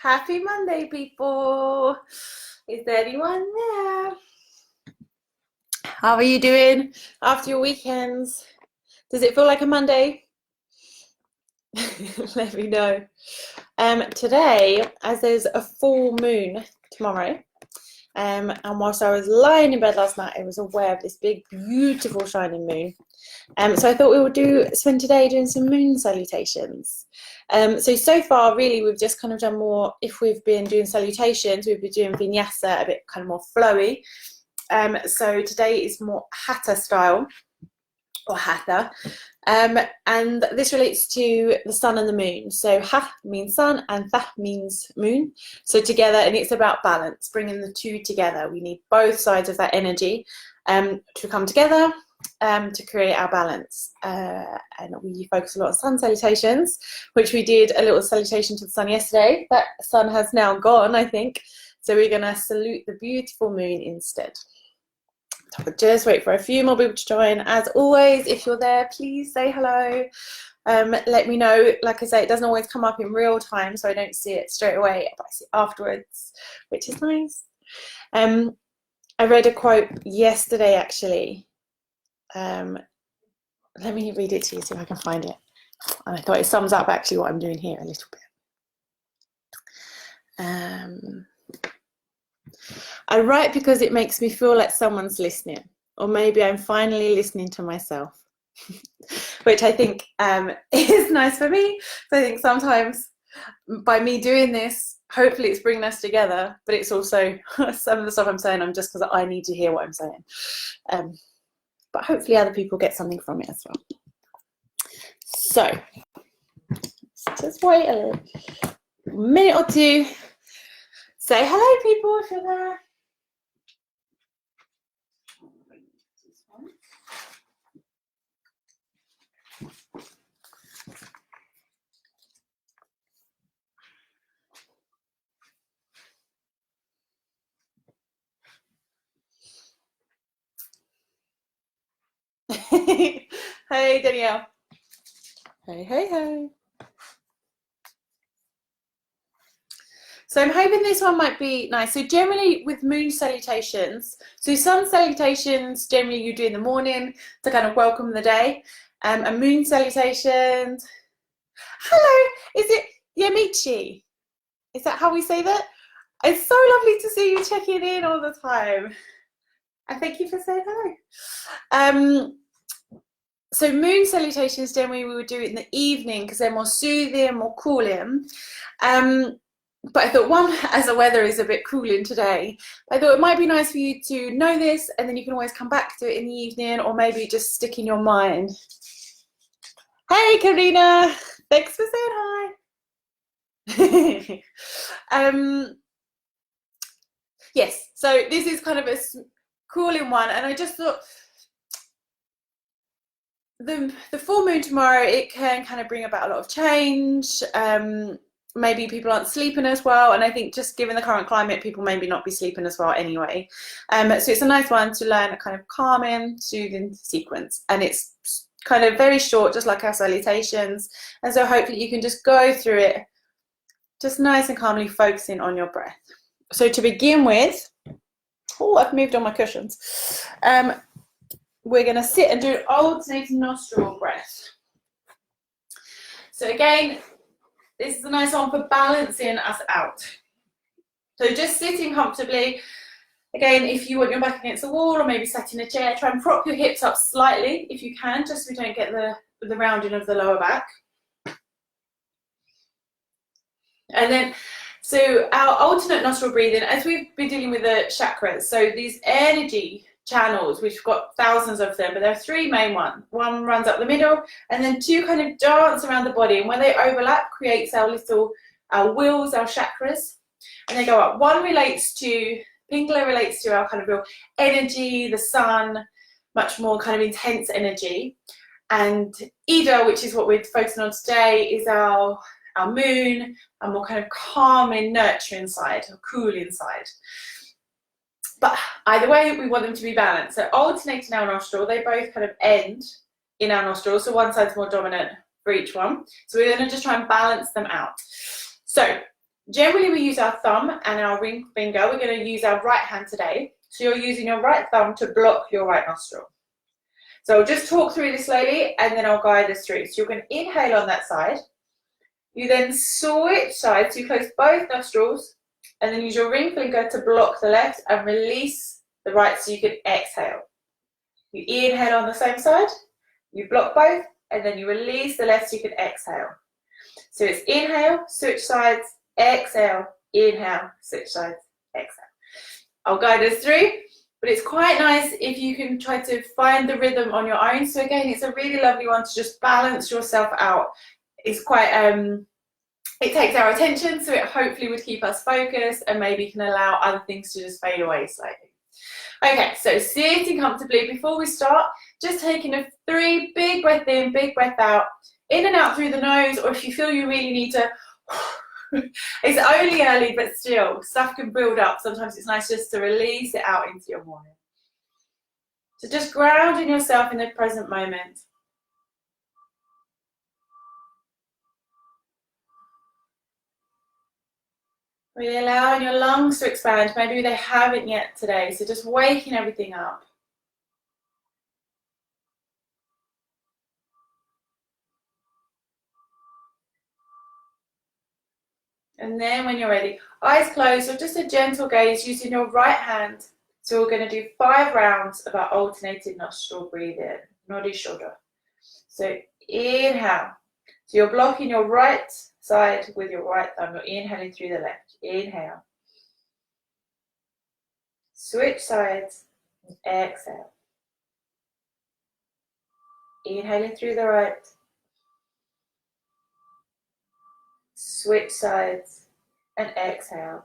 Happy Monday, people. Is there anyone there? How are you doing after your weekends? Does it feel like a Monday? Let me know. Today, as there's a full moon tomorrow, and whilst I was lying in bed last night, I was aware of this big, beautiful, shining moon. So I thought we would spend today doing some moon salutations. So far, really, we've just kind of done more. If we've been doing salutations, we've been doing vinyasa, a bit kind of more flowy. So today is more hatha style, or hatha. And this relates to the sun and the moon. So ha means sun and tha means moon. So together, and it's about balance, bringing the two together. We need both sides of that energy to come together to create our balance. And we focus a lot on sun salutations, which we did a little salutation to the sun yesterday. That sun has now gone, I think. So we're going to salute the beautiful moon instead. Just wait for a few more people to join. As always, if you're there, please say hello. Let me know. Like I say, it doesn't always come up in real time, so I don't see it straight away, but I see it afterwards, which is nice. I read a quote yesterday, actually. Let me read it to you, see if I can find it. And I thought it sums up actually what I'm doing here a little bit. I write because it makes me feel like someone's listening, or maybe I'm finally listening to myself, which I think is nice for me. So I think sometimes by me doing this, hopefully it's bringing us together, but it's also some of the stuff I'm saying, I'm just because I need to hear what I'm saying. But hopefully other people get something from it as well. So just wait a minute or two. Say hello, people, if you're there. Hey, Danielle. Hey, hey, hey. So I'm hoping this one might be nice. So generally with moon salutations, so sun salutations, generally you do in the morning to kind of welcome the day. And moon salutations, hello, is it Yamichi? Is that how we say that? It's so lovely to see you checking in all the time. And thank you for saying hello. So moon salutations, generally we would do it in the evening because they're more soothing, more cooling. But I thought, one, as the weather is a bit cooling today, I thought it might be nice for you to know this, and then you can always come back to it in the evening, or maybe just stick in your mind. Hey, Karina, thanks for saying hi. Yes, so this is kind of a cooling one, and I just thought the full moon tomorrow, it can kind of bring about a lot of change. Maybe people aren't sleeping as well, and I think just given the current climate, people maybe not be sleeping as well anyway. So it's a nice one to learn a kind of calming, soothing sequence, and it's kind of very short, just like our salutations, and so hopefully you can just go through it just nice and calmly, focusing on your breath. So to begin with, oh, I've moved on my cushions. We're going to sit and do alternating nostril breath. So again, this is a nice one for balancing us out. So just sitting comfortably. Again, if you want your back against the wall, or maybe sat in a chair, try and prop your hips up slightly if you can, just so we don't get the rounding of the lower back. And then, so our alternate nostril breathing, as we've been dealing with the chakras, so these energy channels, we've got thousands of them, but there are three main ones. One runs up the middle, and then two kind of dance around the body, and when they overlap, creates our wheels, our chakras, and they go up. One relates to, Pingala relates to our kind of real energy, the sun, much more kind of intense energy, and Ida, which is what we're focusing on today, is our moon, a more kind of calming, nurturing side, or cooling side. But either way, we want them to be balanced. So alternating our nostril, they both kind of end in our nostril. So one side's more dominant for each one. So we're going to just try and balance them out. So Generally, we use our thumb and our ring finger. We're going to use our right hand today. So you're using your right thumb to block your right nostril. So I'll just talk through this slowly and then I'll guide us through. So you're going to inhale on that side. You then switch sides. So you close both nostrils and then use your ring finger to block the left and release the right so you can exhale. You inhale on the same side, you block both, and then you release the left so you can exhale. So it's inhale, switch sides, exhale, inhale, switch sides, exhale. I'll guide us through, but it's quite nice if you can try to find the rhythm on your own. So again, it's a really lovely one to just balance yourself out. It's quite, it takes our attention, so it hopefully would keep us focused and maybe can allow other things to just fade away slightly. Okay, so sitting comfortably. Before we start, just taking a 3 big breath in, big breath out, in and out through the nose, or if you feel you really need to, it's only early, but still, stuff can build up. Sometimes it's nice just to release it out into your morning. So just grounding yourself in the present moment. Really allowing your lungs to expand. Maybe they haven't yet today, so just waking everything up. And then when you're ready, eyes closed or just a gentle gaze using your right hand. So we're going to do 5 rounds of our alternating nostril breathing, noddy shoulder. So inhale. So you're blocking your right side with your right thumb. You're inhaling through the left. Inhale. Switch sides. Exhale. Inhaling through the right. Switch sides and exhale.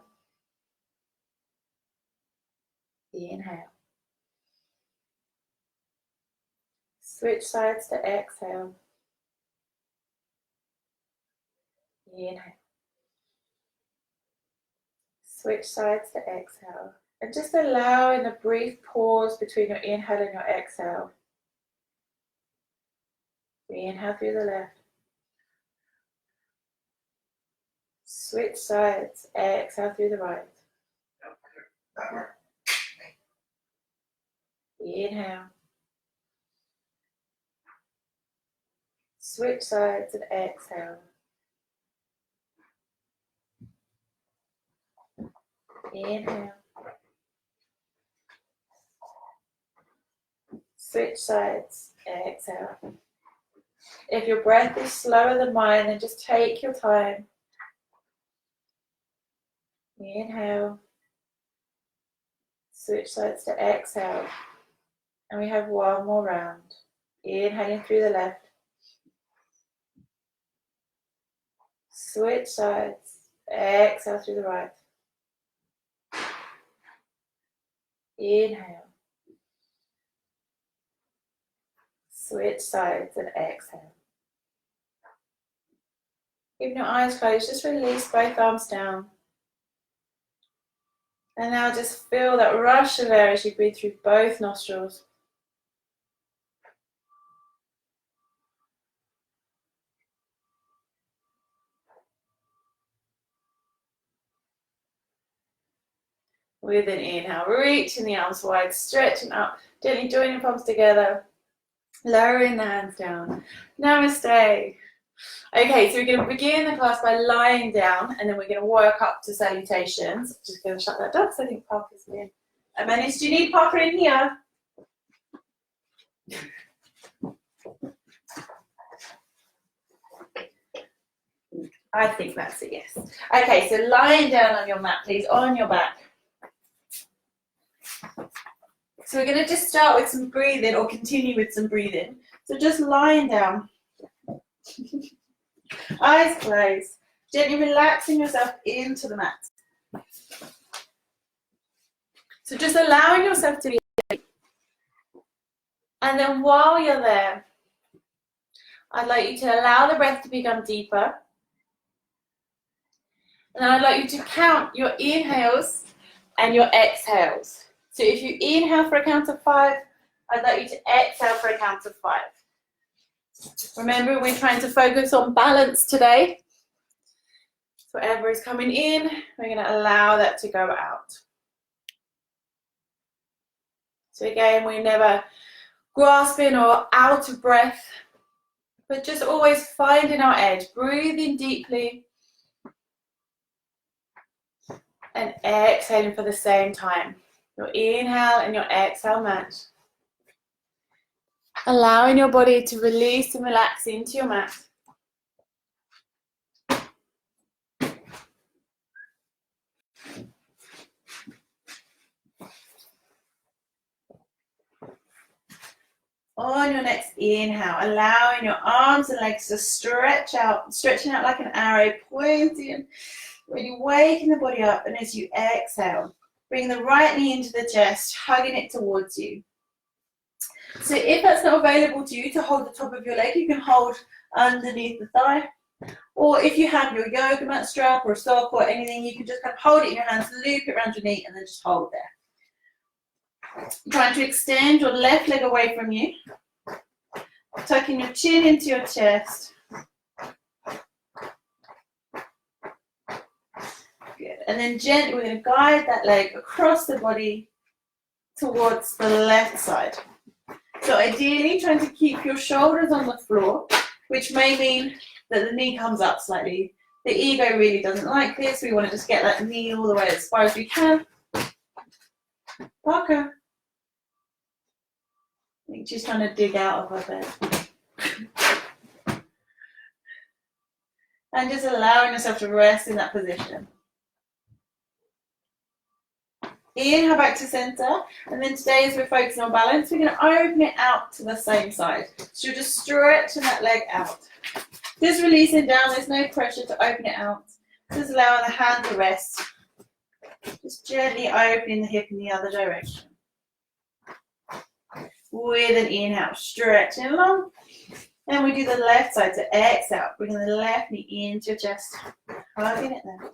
Inhale. Switch sides to exhale. Inhale. Switch sides to exhale. And just allowing a brief pause between your inhale and your exhale. Inhale through the left. Switch sides, exhale through the right. Inhale. Switch sides and exhale. Inhale. Switch sides, exhale. If your breath is slower than mine, then just take your time. Inhale. Switch sides to exhale. And we have one more round. Inhaling through the left. Switch sides. Exhale through the right. Inhale. Switch sides and exhale. Keeping your eyes closed, just release both arms down. And now just feel that rush of air as you breathe through both nostrils. With an inhale, reaching the arms wide, stretching up, gently joining the palms together, lowering the hands down. Namaste. Okay, so we're going to begin the class by lying down, and then we're going to work up to salutations. Just going to shut that door because I think Parker's in. Menace, do you need Parker in here? I think that's a yes. Okay, so lying down on your mat, please, on your back. So we're going to just start with some breathing, or continue with some breathing. So just lying down. Eyes closed. Gently relaxing yourself into the mat. So just allowing yourself to be asleep. And then while you're there, I'd like you to allow the breath to become deeper. And I'd like you to count your inhales and your exhales. So if you inhale for a count of 5, I'd like you to exhale for a count of 5. Remember, we're trying to focus on balance today. So Whatever is coming in, we're going to allow that to go out. So again, we're never grasping or out of breath, but just always finding our edge, breathing deeply and exhaling for the same time. Your inhale and your exhale match. Allowing your body to release and relax into your mat. On your next inhale, allowing your arms and legs to stretch out, stretching out like an arrow, pointing, really waking the body up. And as you exhale, bring the right knee into the chest, hugging it towards you. So if that's not available to you to hold the top of your leg, you can hold underneath the thigh. Or if you have your yoga mat strap or a sock or anything, you can just kind of hold it in your hands, loop it around your knee, and then just hold there. Trying to extend your left leg away from you, tucking your chin into your chest. Good. And then gently, we're going to guide that leg across the body towards the left side. So ideally, trying to keep your shoulders on the floor, which may mean that the knee comes up slightly. The ego really doesn't like this. We want to just get that knee all the way as far as we can. Parker. I think she's trying to dig out of her bed. And just allowing yourself to rest in that position. Inhale back to center. And then today, as we're focusing on balance, we're going to open it out to the same side. So you're just stretching that leg out. Just releasing down. There's no pressure to open it out. Just allowing the hand to rest. Just gently opening the hip in the other direction. With an inhale, stretching along. And we do the left side, so exhale, bringing the left knee into your chest, hugging it there.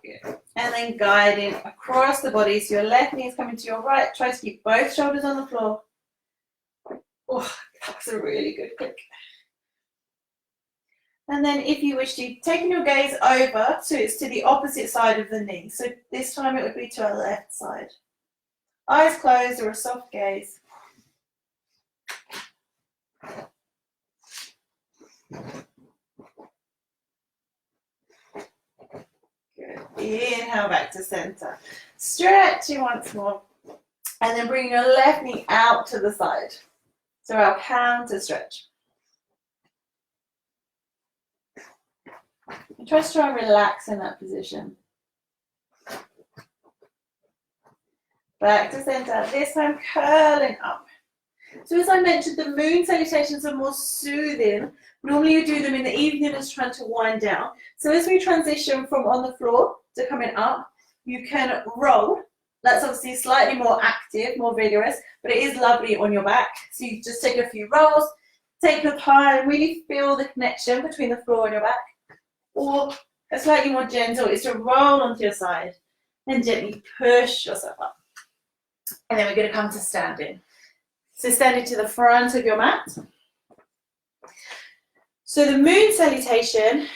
Good. And then guiding across the body, so your left knee is coming to your right. Try to keep both shoulders on the floor. Oh, that's a really good kick. And then if you wish to, taking your gaze over, so it's to the opposite side of the knee. So this time it would be to our left side. Eyes closed or a soft gaze. Good. Inhale back to center. Stretching once more. And then bring your left knee out to the side. So our counter stretch. And try to relax in that position. Back to center, this time curling up. So as I mentioned, the moon salutations are more soothing. Normally you do them in the evening as trying to wind down. So as we transition from on the floor to coming up, you can roll. That's obviously slightly more active, more vigorous, but it is lovely on your back. So you just take a few rolls, take your time, really feel the connection between the floor and your back. Or a slightly more gentle is to roll onto your side and gently push yourself up. And then we're going to come to standing. So standing to the front of your mat. So the moon salutation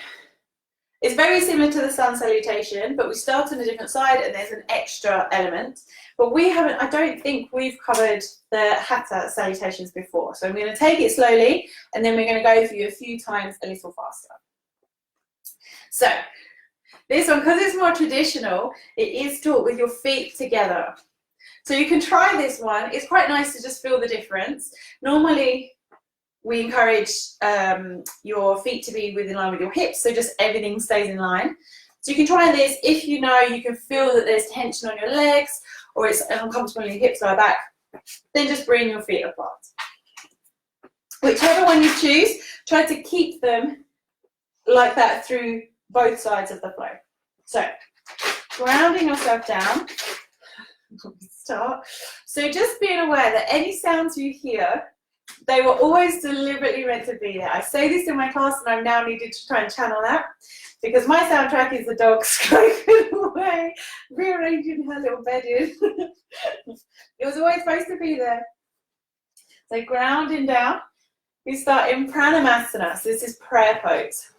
is very similar to the sun salutation, but we start on a different side and there's an extra element. But we haven't, I don't think we've covered the hatha salutations before. So I'm going to take it slowly and then we're going to go through a few times a little faster. So this one, because it's more traditional, it is taught with your feet together. So you can try this one. It's quite nice to just feel the difference. Normally, we encourage your feet to be within line with your hips, so just everything stays in line. So you can try this if you know you can feel that there's tension on your legs or it's uncomfortable in your hips or back, then just bring your feet apart. Whichever one you choose, try to keep them like that through both sides of the flow. So grounding yourself down. Start. So just being aware that any sounds you hear, they were always deliberately meant to be there. I say this in my class and I've now needed to try and channel that because my soundtrack is the dog scraping away, rearranging her little bedding. It was always supposed to be there. So grounding down We start in Pranamasana. So this is prayer pose.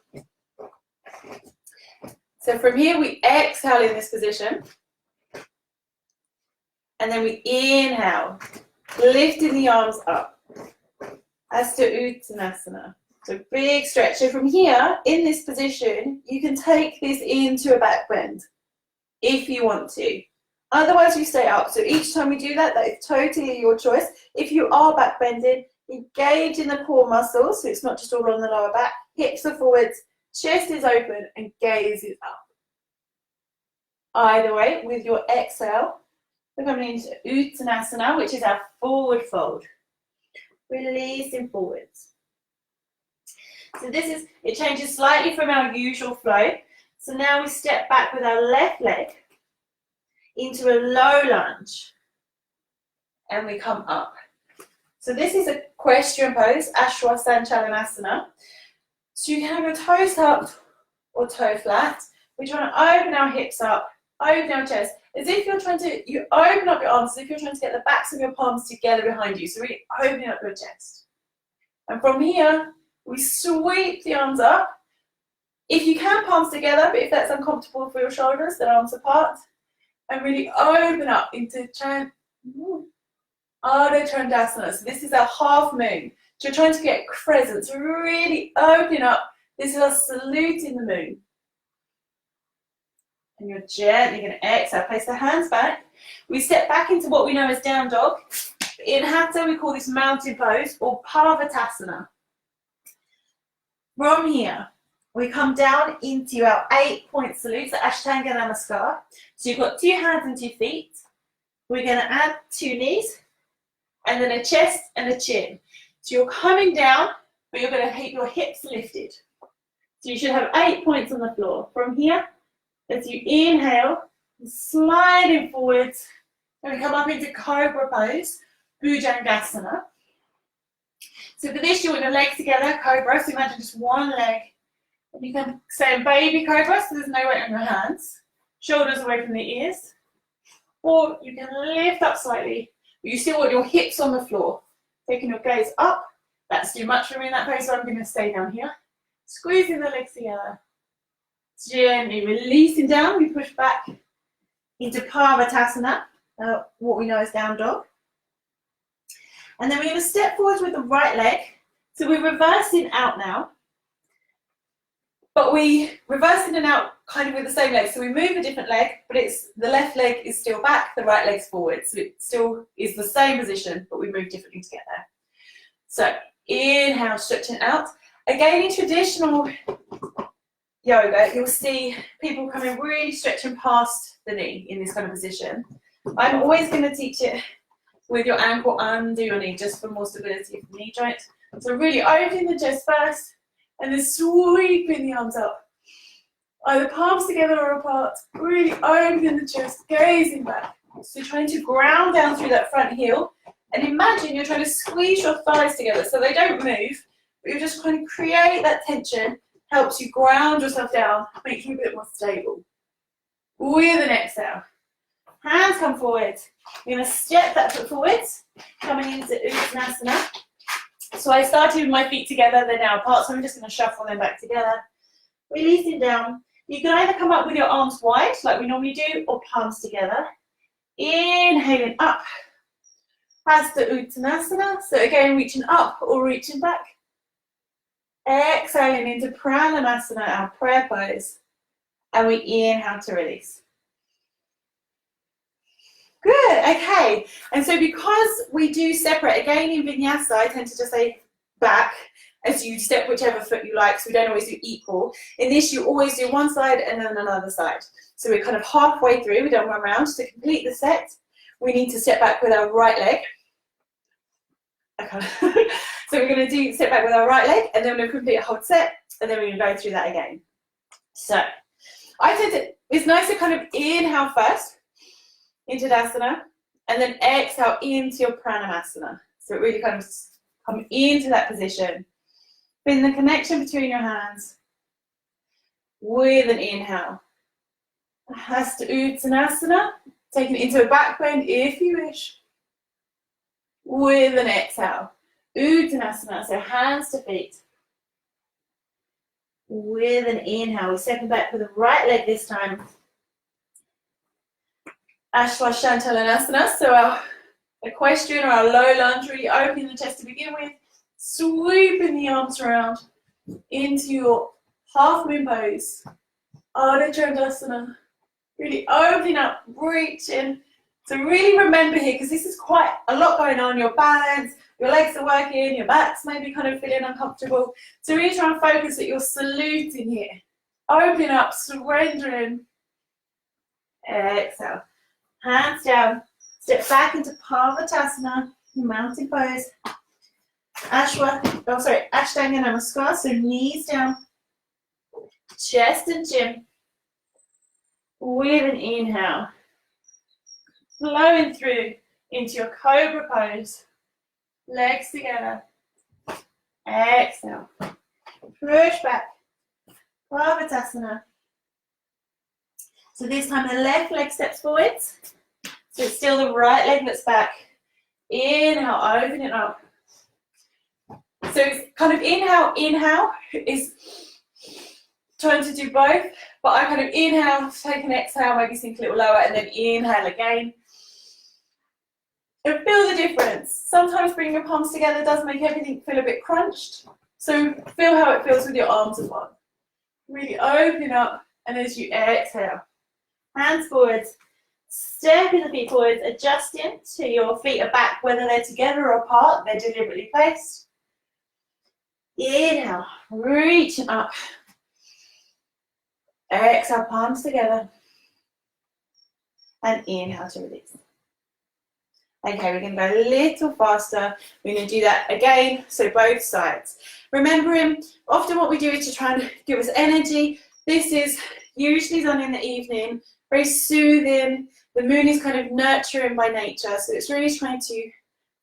So from here we exhale in this position. And then we inhale, lifting the arms up. Hasta Uttanasana. So big stretch. So from here, in this position, you can take this into a back bend if you want to. Otherwise, you stay up. So each time we do that, that is totally your choice. If you are back bending, engage in the core muscles, so it's not just all on the lower back. Hips are forwards, chest is open, and gaze is up. Either way, with your exhale, we're coming into Uttanasana, which is our forward fold. Releasing forwards. So this is, it changes slightly from our usual flow. So now we step back with our left leg into a low lunge. And we come up. So this is a equestrian pose, Ashwasanchalanasana. So you can have your toes tucked or toe flat. We're trying to open our hips up, open our chest, as if you're trying to, you open up your arms as if you're trying to get the backs of your palms together behind you. So really opening up your chest. And from here, we sweep the arms up. If you can, palms together, but if that's uncomfortable for your shoulders, then arms apart. And really open up into Ardha Chandrasana. So this is our half moon. So you're trying to get crescent. So really open up. This is our saluting the moon. And you're gently going to exhale. Place the hands back. We step back into what we know as down dog. In Hatha, we call this mountain pose or Parvatasana. From here, we come down into our 8-point salute, so Ashtanga Namaskar. So you've got 2 hands and 2 feet. We're going to add 2 knees, and then a chest and a chin. So you're coming down, but you're going to keep your hips lifted. So you should have 8 points on the floor. From here, as you inhale, sliding forwards, and we come up into Cobra pose, Bhujangasana. So for this, you want your legs together, Cobra. So imagine just one leg. And you can stay in baby Cobra, so there's no weight on your hands. Shoulders away from the ears. Or you can lift up slightly, but you still want your hips on the floor. Taking your gaze up. That's too much for me in that pose, so I'm going to stay down here. Squeezing the legs together. Gently releasing down, we push back into Parvatasana, what we know as down dog. And then we're going to step forwards with the right leg. So we're reversing out now. But we reverse in and out kind of with the same leg. So we move a different leg, but it's the left leg is still back, the right leg's forward. So it still is the same position, but we move differently to get there. So inhale, stretching out. Again, in traditional yoga, you'll see people coming really stretching past the knee in this kind of position. I'm always going to teach it with your ankle under your knee, just for more stability of the knee joint. So really opening the chest first, and then sweeping the arms up. Either palms together or apart, really opening the chest, gazing back. So trying to ground down through that front heel, and imagine you're trying to squeeze your thighs together so they don't move, but you're just trying to create that tension, helps you ground yourself down, makes you a bit more stable. With an exhale. Hands come forward. You're going to step that foot forwards, coming into Uttanasana. So I started with my feet together, they're now apart, so I'm just going to shuffle them back together. Releasing down. You can either come up with your arms wide, like we normally do, or palms together. Inhaling up. Hasta Uttanasana. So again, reaching up or reaching back. Exhaling into Pranamasana, our prayer pose. And we inhale to release. Good, okay. And so because we do separate, again in vinyasa, I tend to just say back as you step whichever foot you like, so we don't always do equal. In this, you always do one side and then another side. So we're kind of halfway through, we don't run around. To complete the set, we need to step back with our right leg. Okay. So we're going to do step back with our right leg, and then we're going to complete a whole set, and then we're going to go through that again. So I tend to, it's nice to kind of inhale first into Tadasana, and then exhale into your Pranamasana. So it really kind of come into that position. Feel the connection between your hands with an inhale. Hasta Uttanasana, taking it into a back bend if you wish. With an exhale. Uttanasana, so hands to feet. With an inhale, we're stepping back with the right leg this time. Ashwashantalanasana, so our equestrian or our low lunge, really opening the chest to begin with, sweeping the arms around into your half moon pose. Ardha Chandrasana, really opening up, reaching. So really remember here, because this is quite a lot going on, your balance, your legs are working, your back's maybe kind of feeling uncomfortable. So really try and focus that you're saluting here. Opening up, surrendering. Exhale. Hands down. Step back into Parvatasana, mountain pose. Ashtanga Namaskar, so knees down. Chest and chin. With an inhale. Flowing through into your cobra pose. Legs together. Exhale. Push back. Parvatasana. So this time the left leg steps forwards. So it's still the right leg that's back. Inhale, open it up. So it's kind of inhale is trying to do both. But I kind of inhale, take an exhale, maybe sink a little lower, and then inhale again. And feel the difference. Sometimes bringing your palms together does make everything feel a bit crunched. So feel how it feels with your arms as well. Really open up, and as you exhale, hands forwards, stepping the feet forwards, adjusting to your feet are back, whether they're together or apart, they're deliberately placed. Inhale, reaching up. Exhale, palms together. And inhale to release. Okay, we're going to go a little faster. We're going to do that again, so both sides. Remembering, often what we do is to try and give us energy. This is usually done in the evening, very soothing. The moon is kind of nurturing by nature, so it's really trying to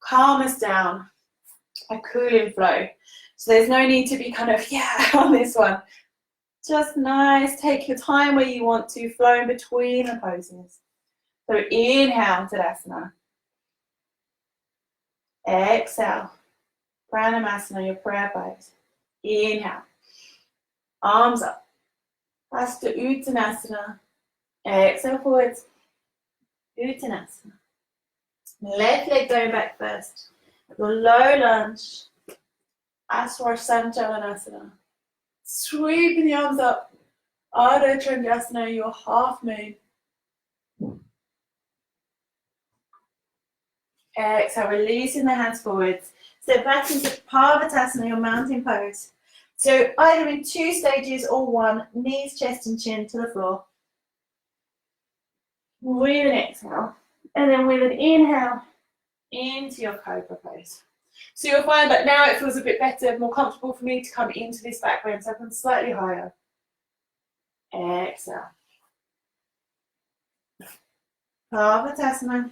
calm us down, a cooling flow. So there's no need to be kind of, on this one. Just nice, take your time where you want to, flow in between the poses. So inhale, Tadasana. Exhale, Pranamasana, your prayer pose. Inhale, arms up. Hasta Uttanasana. Exhale forwards, Uttanasana. Left leg going back first. Your low lunge, Aswasanchalanasana. Sweeping the arms up, Ardha Chandrasana, your half moon. Exhale, releasing the hands forwards. Step back into Parvatasana, your mountain pose. So either in 2 stages or 1, knees, chest and chin to the floor. With an exhale, and then with an inhale, into your cobra pose. So you'll find that now it feels a bit better, more comfortable for me to come into this back bend, so I come slightly higher. Exhale. Parvatasana.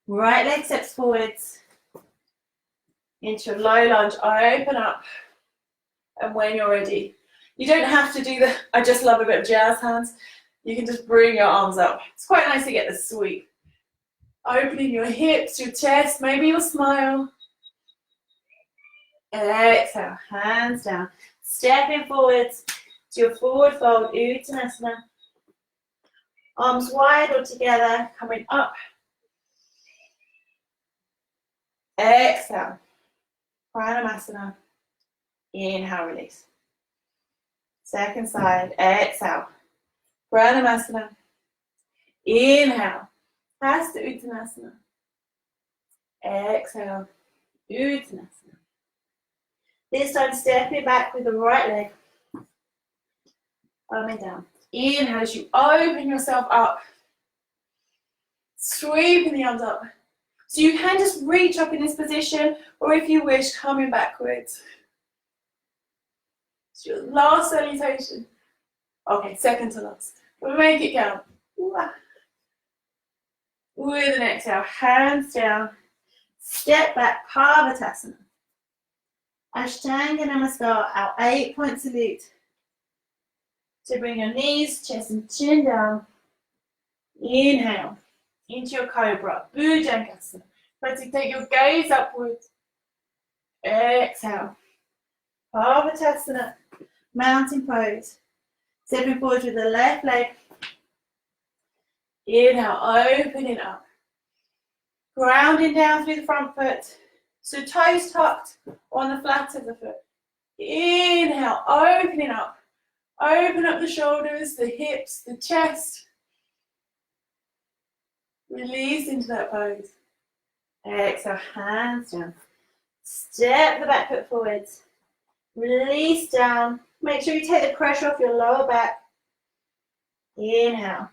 Right leg steps forwards into a low lunge. Open up, and when you're ready, you don't have to do the, I just love a bit of jazz hands. You can just bring your arms up. It's quite nice to get the sweep. Opening your hips, your chest, maybe you'll smile. Exhale, hands down. Stepping forwards to your forward fold, Uttanasana. Arms wide or together, coming up. Exhale, Pranamasana. Inhale, release. Second side, exhale, Pranamasana. Inhale, Hasta Uttanasana. Exhale, Uttanasana. This time, stepping back with the right leg. Arming down. Inhale as you open yourself up. Sweeping the arms up. So you can just reach up in this position, or if you wish, coming backwards. It's your last salutation. Okay, second to last. We'll make it count. With an exhale, hands down. Step back, Parvatasana. Ashtanga Namaskar, our 8-point salute. So bring your knees, chest and chin down. Inhale into your cobra, Bhujangasana. Try to take your gaze upwards. Exhale. Parvatasana, mountain pose. Stepping forward with the left leg. Inhale, opening up. Grounding down through the front foot. So toes tucked on the flat of the foot. Inhale, opening up. Open up the shoulders, the hips, the chest. Release into that pose. Exhale, hands down. Step the back foot forwards. Release down. Make sure you take the pressure off your lower back. Inhale.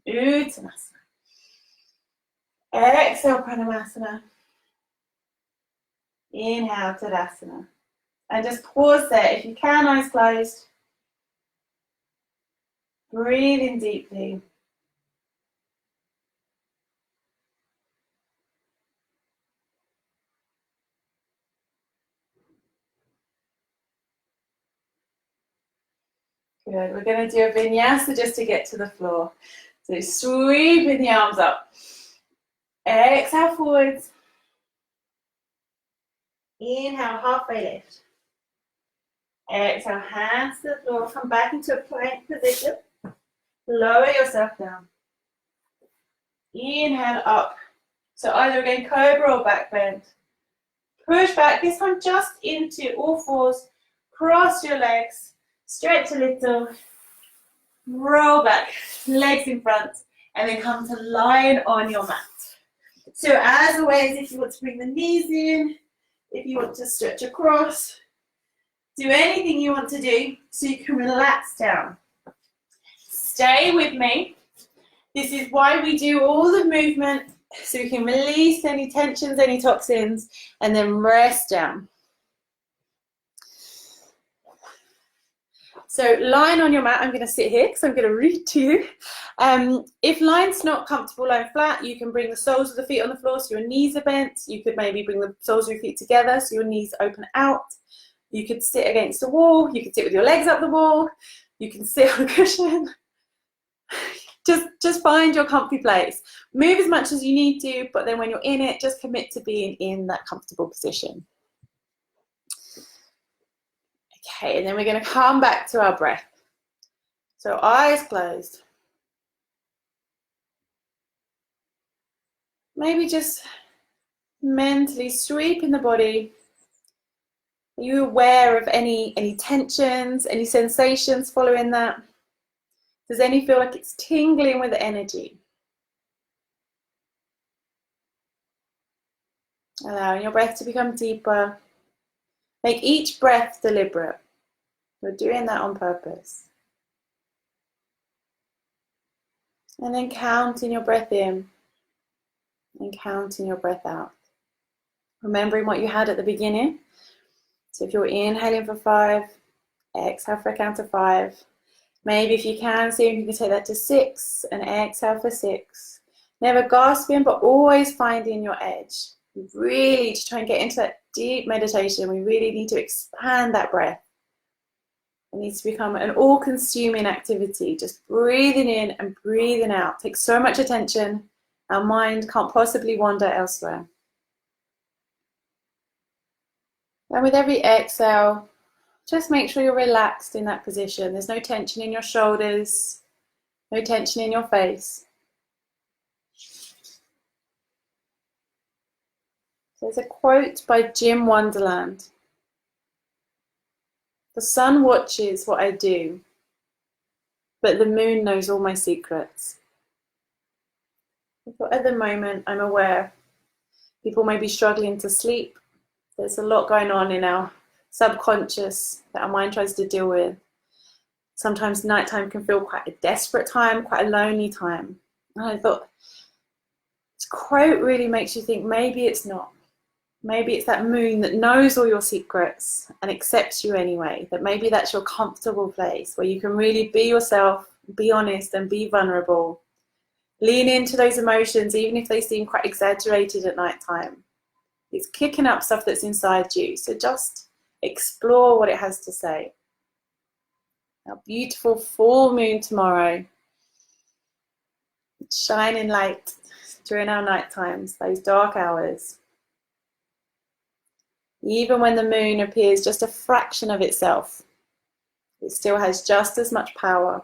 Uttanasana. Exhale, Pranamasana. Inhale, Tadasana. And just pause there. If you can, eyes closed. Breathe in deeply. Good. We're going to do a vinyasa just to get to the floor. So sweeping the arms up. Exhale forwards. Inhale, halfway lift. Exhale, hands to the floor. Come back into a plank position. Lower yourself down. Inhale up. So either again, cobra or back bend. Push back, this time just into all fours. Cross your legs. Stretch a little. Roll back. Legs in front. And then come to line on your mat. So as always, if you want to bring the knees in, if you want to stretch across, do anything you want to do so you can relax down. Stay with me. This is why we do all the movement, so we can release any tensions, any toxins, and then rest down. So lying on your mat, I'm going to sit here because I'm going to read to you. If lying's not comfortable lying flat, you can bring the soles of the feet on the floor so your knees are bent. You could maybe bring the soles of your feet together so your knees open out. You could sit against a wall. You could sit with your legs up the wall. You can sit on a cushion. Just find your comfy place. Move as much as you need to, but then when you're in it, just commit to being in that comfortable position. Okay, and then we're going to come back to our breath. So eyes closed. Maybe just mentally sweeping the body. Are you aware of any tensions, any sensations following that? Does any feel like it's tingling with energy? Allowing your breath to become deeper. Make each breath deliberate. We're doing that on purpose. And then counting your breath in and counting your breath out. Remembering what you had at the beginning. So if you're inhaling for 5, exhale for a count of 5. Maybe if you can, see if you can take that to 6 and exhale for 6. Never gasping, but always finding your edge. Really, to try and get into that deep meditation, we really need to expand that breath. It needs to become an all-consuming activity, just breathing in and breathing out. Takes so much attention, our mind can't possibly wander elsewhere. And with every exhale, just make sure you're relaxed in that position. There's no tension in your shoulders, no tension in your face. There's a quote by Jim Wonderland. The sun watches what I do, but the moon knows all my secrets. But at the moment, I'm aware people may be struggling to sleep. There's a lot going on in our subconscious that our mind tries to deal with. Sometimes nighttime can feel quite a desperate time, quite a lonely time. And I thought, this quote really makes you think maybe it's not. Maybe it's that moon that knows all your secrets and accepts you anyway. That maybe that's your comfortable place where you can really be yourself, be honest and be vulnerable. Lean into those emotions even if they seem quite exaggerated at nighttime. It's kicking up stuff that's inside you. So just explore what it has to say. Our beautiful full moon tomorrow. Shining light during our night times, those dark hours. Even when the moon appears just a fraction of itself, it still has just as much power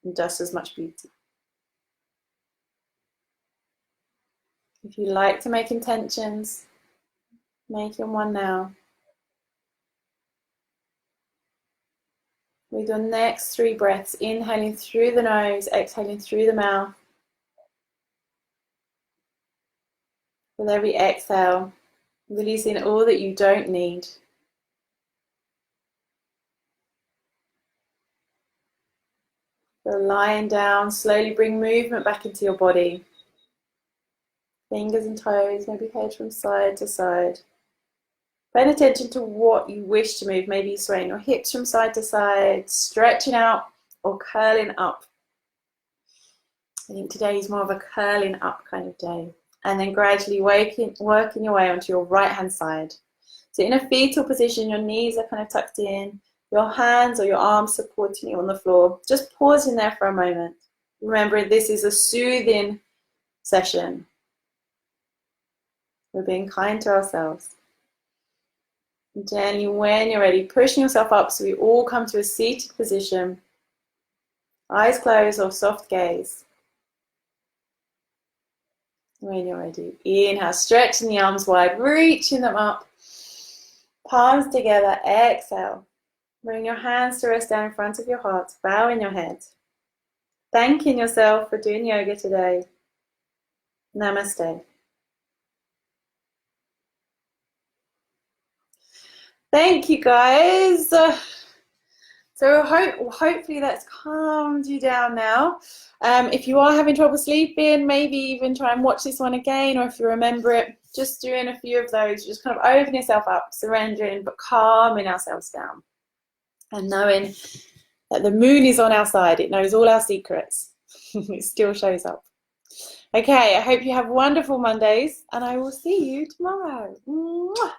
and just as much beauty. If you like to make intentions, making one now. With your next 3 breaths, inhaling through the nose, exhaling through the mouth. With every exhale, releasing all that you don't need. So lying down, slowly bring movement back into your body. Fingers and toes, maybe head from side to side. Paying attention to what you wish to move. Maybe swaying your hips from side to side, stretching out or curling up. I think today is more of a curling up kind of day. And then gradually working your way onto your right hand side. So in a fetal position, your knees are kind of tucked in, your hands or your arms supporting you on the floor. Just pausing there for a moment. Remember, this is a soothing session. We're being kind to ourselves. And gently, when you're ready, pushing yourself up so we all come to a seated position. Eyes closed or soft gaze. When you're ready, inhale, stretching the arms wide, reaching them up. Palms together, exhale. Bring your hands to rest down in front of your heart, bowing your head. Thanking yourself for doing yoga today. Namaste. Thank you, guys. So hopefully that's calmed you down now. If you are having trouble sleeping, maybe even try and watch this one again, or if you remember it, just doing a few of those, just kind of opening yourself up, surrendering, but calming ourselves down. And knowing that the moon is on our side. It knows all our secrets. It still shows up. Okay, I hope you have wonderful Mondays, and I will see you tomorrow. Mwah.